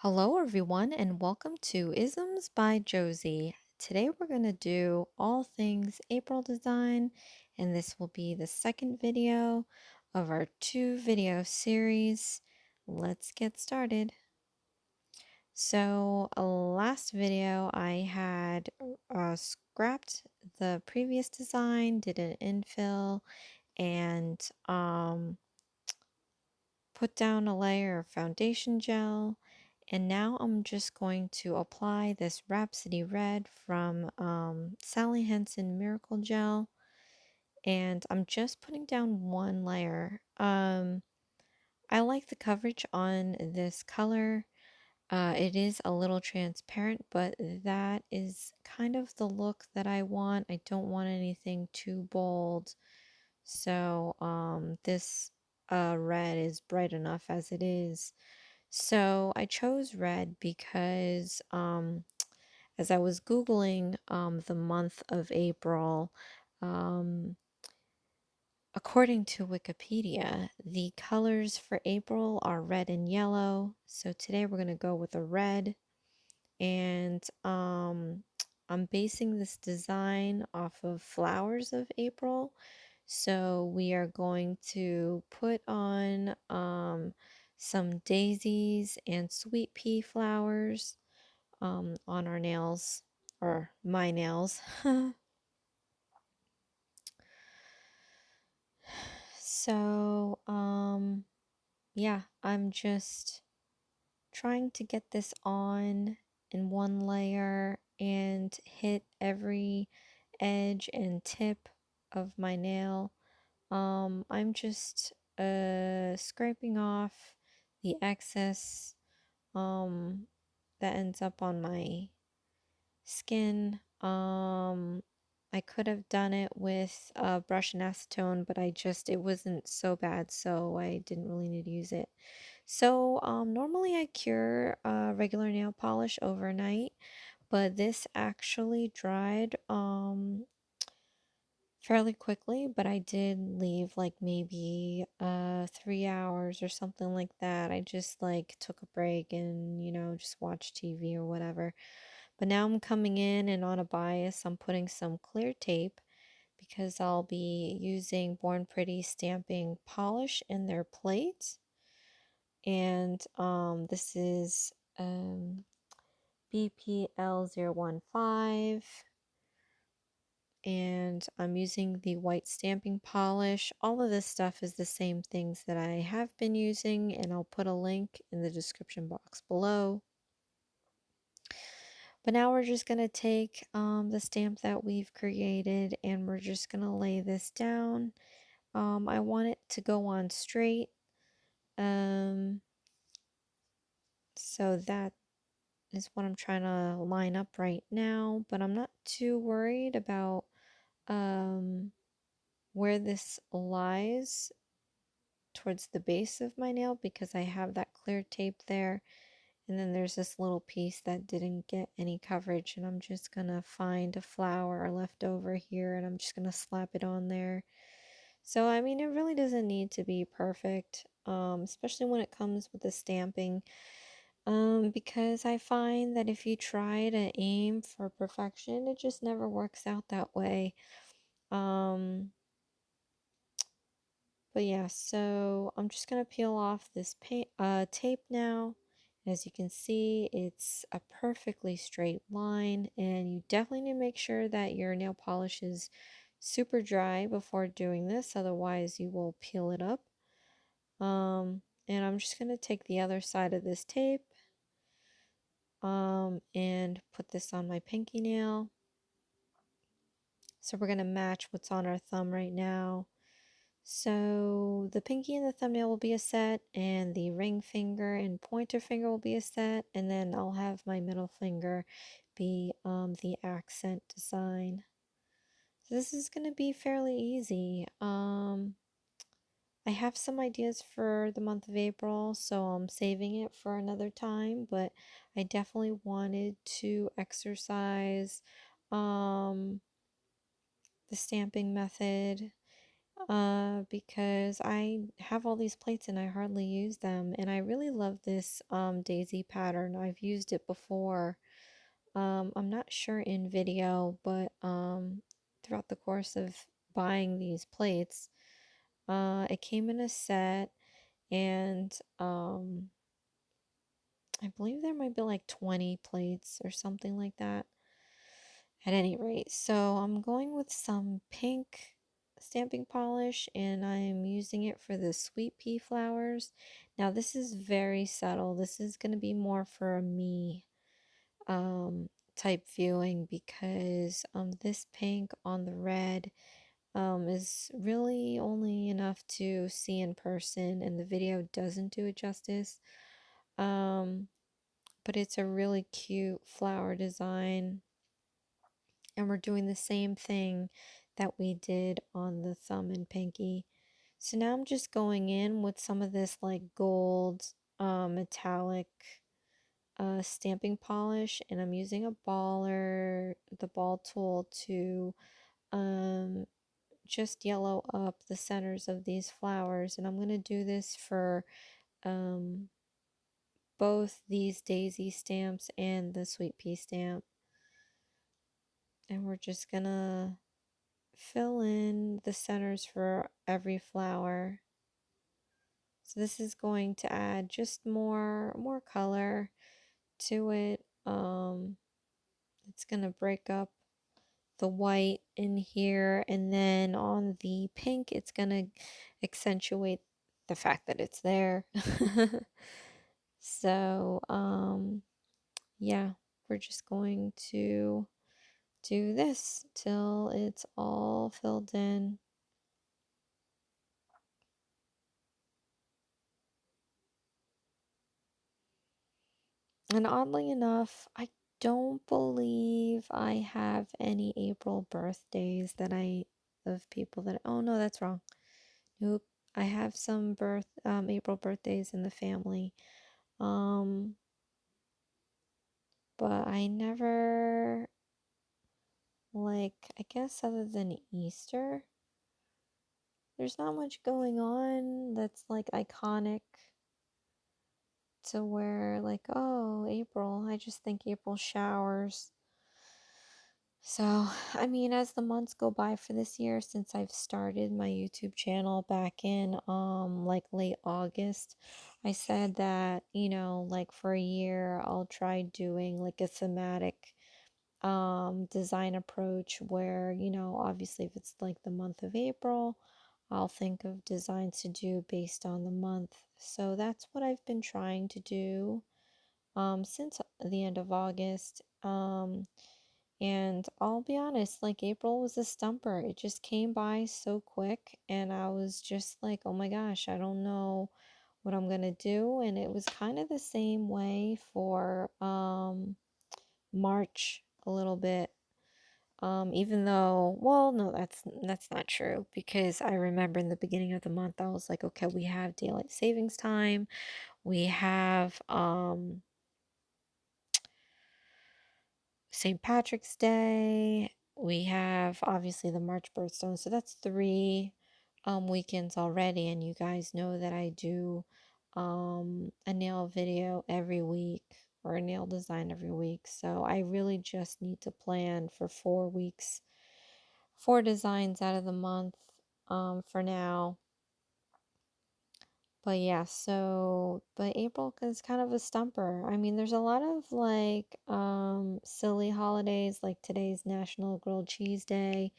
Hello, everyone, and welcome to Isms by Josie. Today, we're going to do all things April design, and this will be the second video of our 2-video series. Let's get started. So, last video, I had scrapped the previous design, did an infill, and put down a layer of foundation gel. And now I'm just going to apply this Rapsody Red from Sally Hensen Miracle Gel. And I'm just putting down one layer. I like the coverage on this color. It is a little transparent, but that is kind of the look that I want. I don't want anything too bold. So this red is bright enough as it is. So I chose red because as I was Googling the month of April, um, according to Wikipedia, the colors for April are red and yellow. So today we're going to go with a red. And I'm basing this design off of flowers of April. So we are going to put on some daisies and sweet pea flowers on our nails, or my nails. So, yeah, I'm just trying to get this on in one layer and hit every edge and tip of my nail. I'm just scraping off the excess that ends up on my skin. I could have done it with brush and acetone, but it wasn't so bad, so I didn't really need to use it. So normally I cure regular nail polish overnight, but this actually dried fairly quickly, but I did leave like maybe 3 hours or something like that. I just like took a break and just watched TV or whatever. But now I'm coming in, and on a bias I'm putting some clear tape because I'll be using Born Pretty stamping polish in their plate. And this is BPL015, and I'm using the white stamping polish. All of this stuff is the same things that I have been using, and I'll put a link in the description box below. But now we're just going to take the stamp that we've created, and we're just going to lay this down. I want it to go on straight. So that is what I'm trying to line up right now, but I'm not too worried about where this lies towards the base of my nail because I have that clear tape there, and then there's this little piece that didn't get any coverage, and I'm just gonna find a flower left over here and I'm just gonna slap it on there. So I mean, it really doesn't need to be perfect, especially when it comes with the stamping. Because I find that if you try to aim for perfection, it just never works out that way. Um, but yeah, so I'm just gonna peel off this tape now. As you can see, it's a perfectly straight line, and you definitely need to make sure that your nail polish is super dry before doing this, otherwise you will peel it up. And I'm just gonna take the other side of this tape and put this on my pinky nail. So we're going to match what's on our thumb right now. So the pinky and the thumbnail will be a set, and the ring finger and pointer finger will be a set, and then I'll have my middle finger be the accent design. So this is going to be fairly easy. I have some ideas for the month of April, so I'm saving it for another time, but I definitely wanted to exercise the stamping method. because I have all these plates and I hardly use them, and I really love this daisy pattern. I've used it before. I'm not sure in video, but throughout the course of buying these plates, it came in a set, and I believe there might be like 20 plates or something like that. At any rate, so I'm going with some pink stamping polish, and I'm using it for the sweet pea flowers. Now this is very subtle. This is going to be more for a me type viewing, because this pink on the red is really only enough to see in person, and the video doesn't do it justice. But it's a really cute flower design, and we're doing the same thing that we did on the thumb and pinky. So now I'm just going in with some of this like gold metallic stamping polish, and I'm using a baller, the ball tool, to um, just yellow up the centers of these flowers. And I'm going to do this for um, both these daisy stamps and the sweet pea stamp. And we're just going to fill in the centers for every flower. So this is going to add just more color to it. It's going to break up the white in here, and then on the pink it's going to accentuate the fact that it's there. So yeah, we're just going to do this till it's all filled in. And oddly enough, I don't believe I have any April birthdays that of people that, oh no, that's wrong. Nope. I have some April birthdays in the family. Um, but I never, like, I guess other than Easter, there's not much going on that's like iconic to where, like, oh, April, I just think April showers. So, I mean, as the months go by for this year, since I've started my YouTube channel back in like late August, I said that, you know, like for a year I'll try doing like a thematic design approach where, you know, obviously if it's like the month of April, I'll think of designs to do based on the month. So that's what I've been trying to do since the end of August. And I'll be honest, like April was a stumper. It just came by so quick, and I was just like, oh my gosh, I don't know what I'm gonna do. And it was kind of the same way for March a little bit. Even though, well, no, that's not true, because I remember in the beginning of the month I was like, okay, we have daylight savings time. We have St. Patrick's Day. We have obviously the March birthstone. So that's three weekends already. And you guys know that I do a nail video every week, or a nail design every week. So I really just need to plan for 4 weeks, 4 designs out of the month for now. But yeah, so, but April is kind of a stumper. I mean, there's a lot of like silly holidays, like today's National Grilled Cheese Day.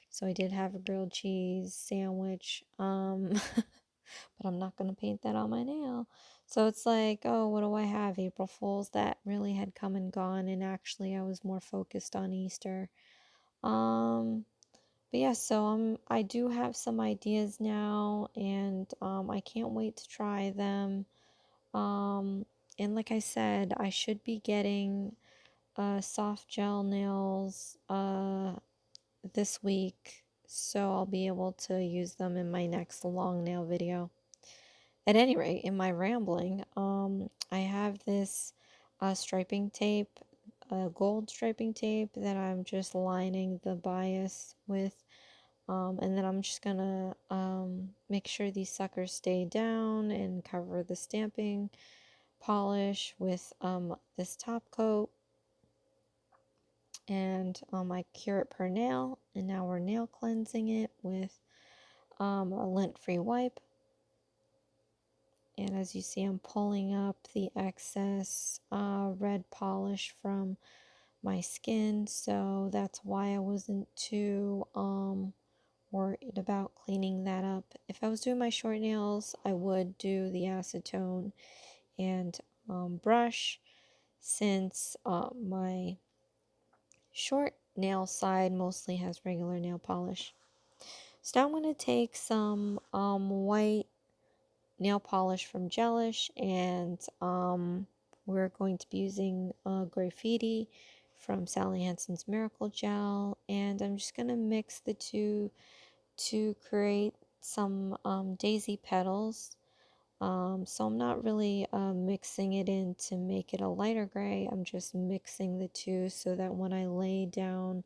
So I did have a grilled cheese sandwich. But I'm not gonna paint that on my nail. So it's like, oh, what do I have? April Fools that really had come and gone, and actually I was more focused on Easter. Um but yeah, so I do have some ideas now, and I can't wait to try them. Um, and like I said, I should be getting soft gel nails this week, so I'll be able to use them in my next long nail video. At any rate, in my rambling, I have this striping tape, gold striping tape that I'm just lining the bias with. And then I'm just gonna make sure these suckers stay down and cover the stamping polish with this top coat. And I cure it per nail, and now we're nail cleansing it with a lint-free wipe. And as you see, I'm pulling up the excess red polish from my skin, so that's why I wasn't too worried about cleaning that up. If I was doing my short nails, I would do the acetone and brush, since my short nail side mostly has regular nail polish. So now I'm going to take some white nail polish from Gelish, and we're going to be using Greyfitti from Sally Hansen's Miracle Gel, and I'm just going to mix the two to create some daisy petals. So I'm not really mixing it in to make it a lighter gray. I'm just mixing the two so that when I lay down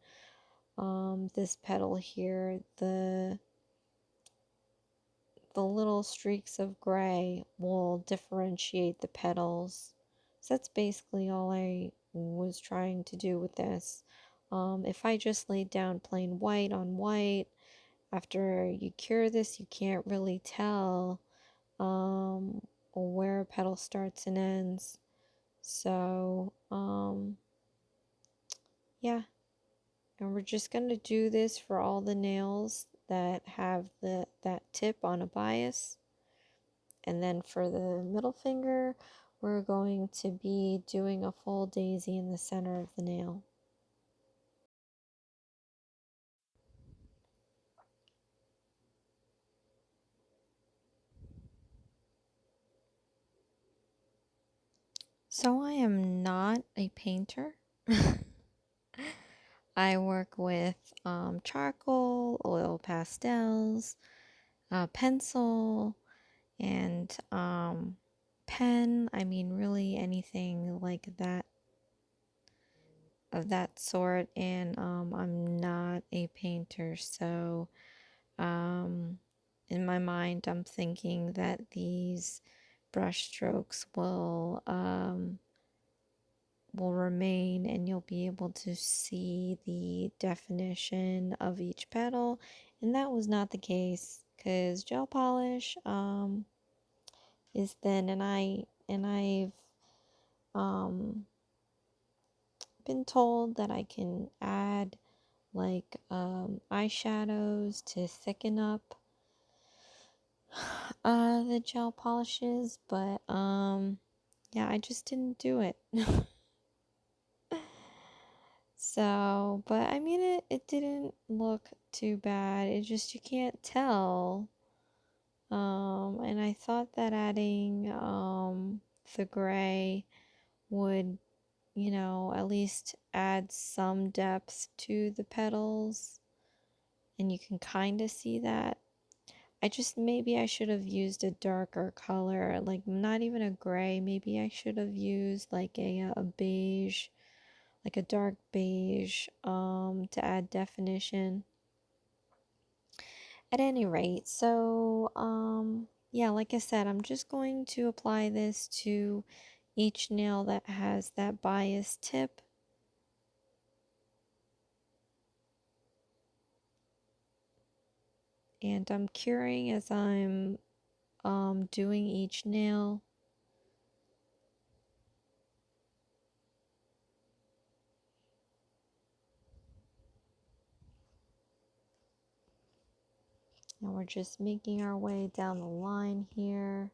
this petal here, the little streaks of gray will differentiate the petals. So that's basically all I was trying to do with this. If I just laid down plain white on white, after you cure this, you can't really tell where a petal starts and ends. So, yeah. And we're just going to do this for all the nails that have that tip on a bias. And then for the middle finger, we're going to be doing a full daisy in the center of the nail. So I am not a painter. I work with charcoal, oil pastels, pencil, and pen. I mean, really anything like that, of that sort. And I'm not a painter, so in my mind, I'm thinking that these brush strokes will remain, and you'll be able to see the definition of each petal. And that was not the case, because gel polish is thin, and I've been told that I can add like eyeshadows to thicken up the gel polishes, but yeah, I just didn't do it. So, but I mean, it didn't look too bad. It just, you can't tell. And I thought that adding the gray would, you know, at least add some depth to the petals, and you can kind of see that. Maybe I should have used a darker color, like not even a gray. Maybe I should have used like a beige, like a dark beige, to add definition. At any rate, so, yeah, like I said, I'm just going to apply this to each nail that has that bias tip. And I'm curing as I'm doing each nail. And we're just making our way down the line here.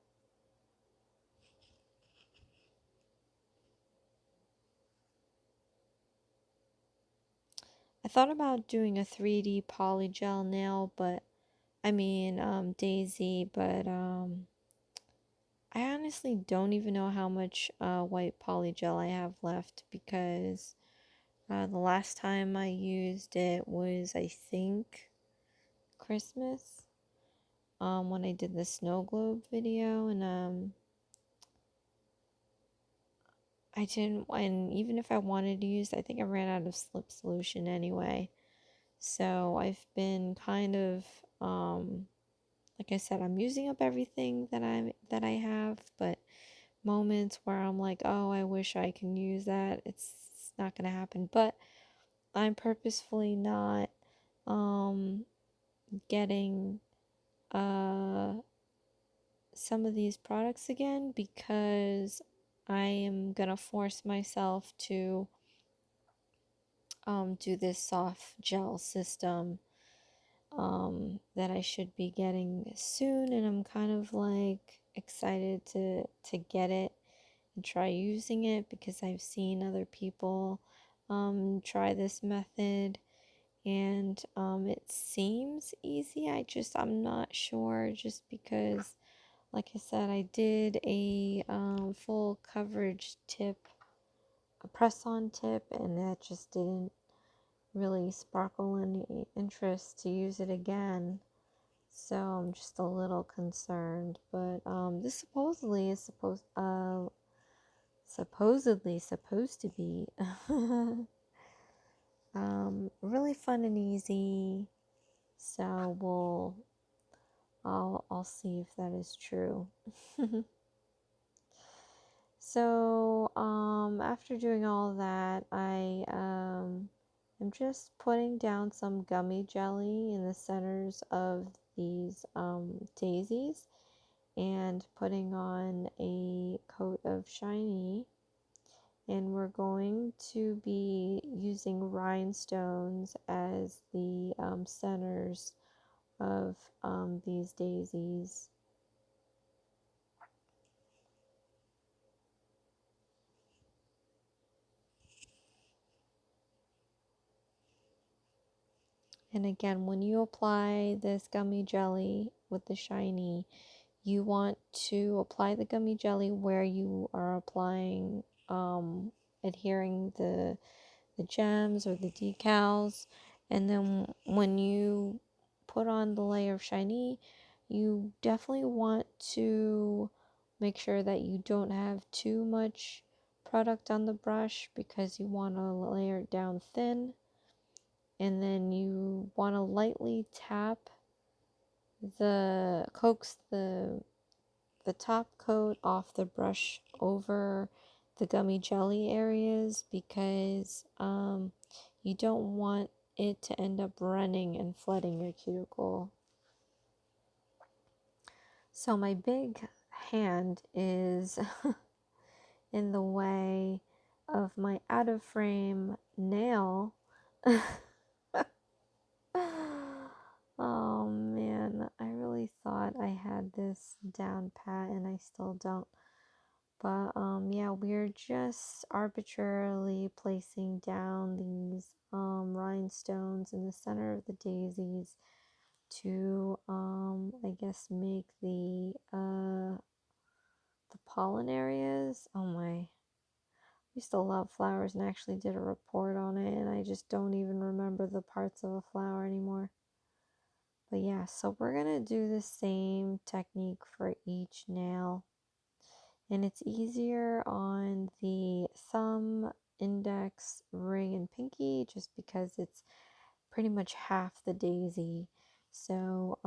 I thought about doing a 3D polygel nail, but I mean, daisy, but I honestly don't even know how much white polygel I have left, because the last time I used it was, I think, Christmas, when I did the snow globe video, and and even if I wanted to use, I think I ran out of slip solution anyway. So I've been kind of, like I said, I'm using up everything that I have, but moments where I'm like, oh, I wish I can use that, it's not gonna happen. But I'm purposefully not getting some of these products again because I am gonna force myself to do this soft gel system that I should be getting soon, and I'm kind of like excited to get it and try using it because I've seen other people try this method, and it seems easy. I'm not sure, just because, like I said, I did a full coverage tip, a press on tip, and that just didn't really sparkle any interest to use it again. So I'm just a little concerned. But this supposedly is supposedly supposed to be really fun and easy. So I'll see if that is true. So after doing all that, I'm just putting down some gummy jelly in the centers of these daisies and putting on a coat of shiny, and we're going to be using rhinestones as the centers of these daisies. And again, when you apply this gummy jelly with the shiny, you want to apply the gummy jelly where you are applying, adhering the gems or the decals. And then when you put on the layer of shiny, you definitely want to make sure that you don't have too much product on the brush, because you want to layer it down thin. And then you want to lightly tap coax the top coat off the brush over the gummy jelly areas, because you don't want it to end up running and flooding your cuticle. So my big hand is in the way of my out of frame nail. Oh man, I really thought I had this down pat, and I still don't. But yeah, we're just arbitrarily placing down these rhinestones in the center of the daisies to I guess make the pollen areas. Oh my, I used to love flowers and actually did a report on it, and I just don't even remember the parts of a flower anymore. But yeah, so we're gonna do the same technique for each nail. And it's easier on the thumb, index, ring, and pinky, just because it's pretty much half the daisy. So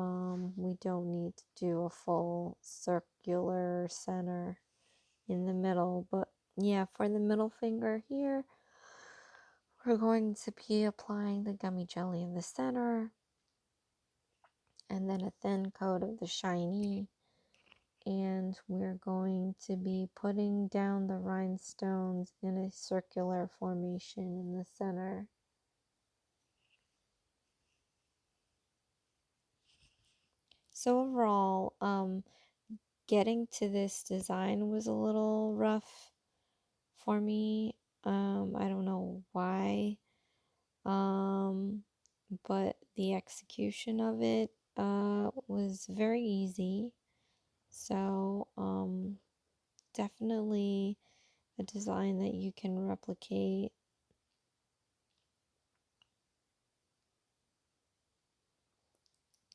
we don't need to do a full circular center in the middle. But yeah, for the middle finger here, we're going to be applying the gummy jelly in the center, and then a thin coat of the shiny. And we're going to be putting down the rhinestones in a circular formation in the center. So overall, getting to this design was a little rough for me. I don't know why, but the execution of it was very easy. So definitely a design that you can replicate.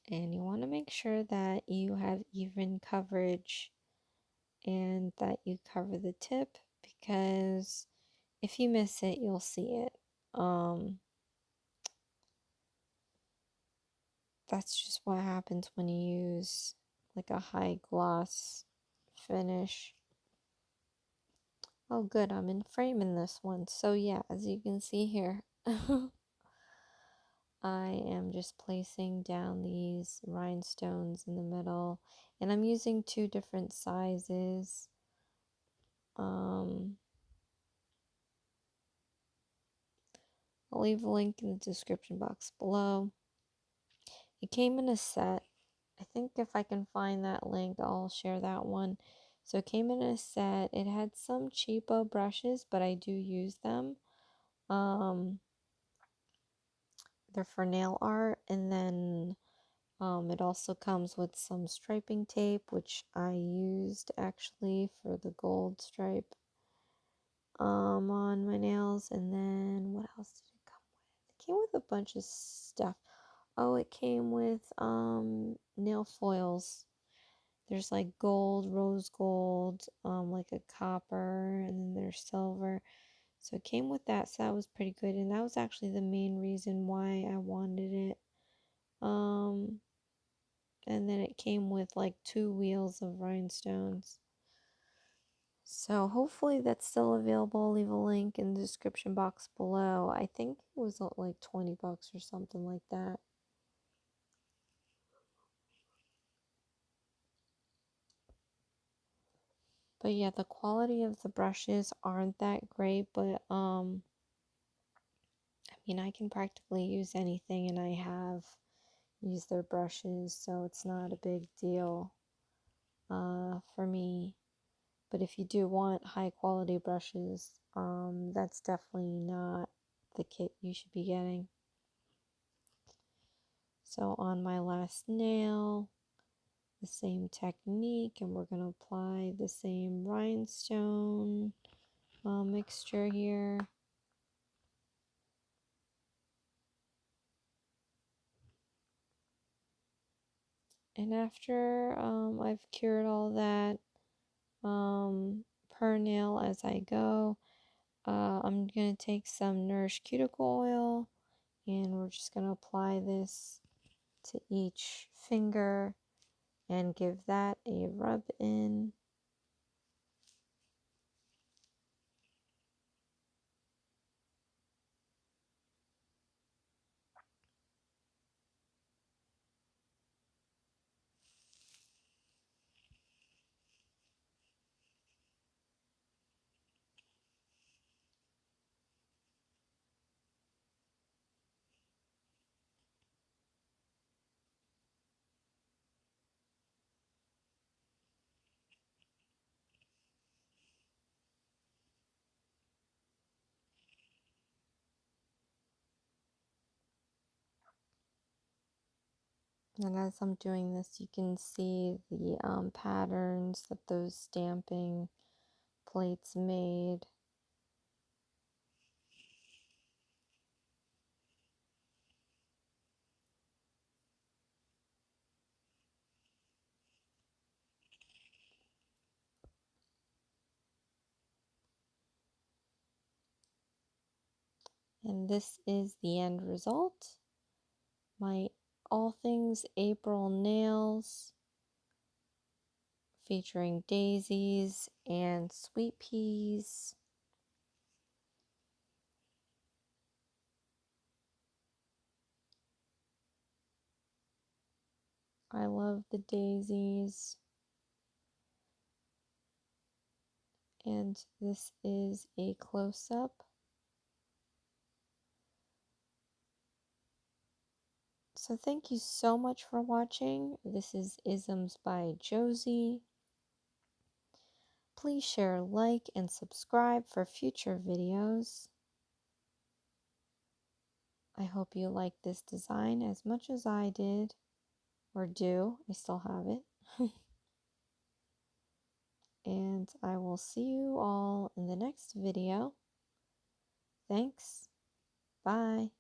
And you want to make sure that you have even coverage and that you cover the tip, because if you miss it, you'll see it. that's just what happens when you use like a high gloss finish. Oh good, I'm in frame in this one. So yeah, as you can see here, I am just placing down these rhinestones in the middle, and I'm using 2 different sizes. I'll leave a link in the description box below. It came in a set. I think if I can find that link, I'll share that one. So it came in a set. It had some cheapo brushes, but I do use them. They're for nail art, and then it also comes with some striping tape, which I used actually for the gold stripe on my nails. And then what else did it come with? It came with a bunch of stuff. Oh, it came with nail foils. There's like gold, rose gold, like a copper, and then there's silver. So it came with that, so that was pretty good, and that was actually the main reason why I wanted it. And then it came with like 2 wheels of rhinestones. So hopefully that's still available. I'll leave a link in the description box below. I think it was like 20 bucks or something like that. But yeah, the quality of the brushes aren't that great, but I mean, I can practically use anything, and I have used their brushes, so it's not a big deal for me. But if you do want high quality brushes, that's definitely not the kit you should be getting. So on my last nail, the same technique, and we're going to apply the same rhinestone mixture here. And after I've cured all that per nail as I go, I'm going to take some Nourish Cuticle Oil, and we're just going to apply this to each finger and give that a rub in. And as I'm doing this, you can see the patterns that those stamping plates made. And this is the end result. My All Things April nails featuring daisies and sweet peas. I love the daisies. And this is a close-up. So thank you so much for watching. This is Isms by Josie. Please share, like, and subscribe for future videos. I hope you like this design as much as I did, or do. I still have it. And I will see you all in the next video. Thanks. Bye.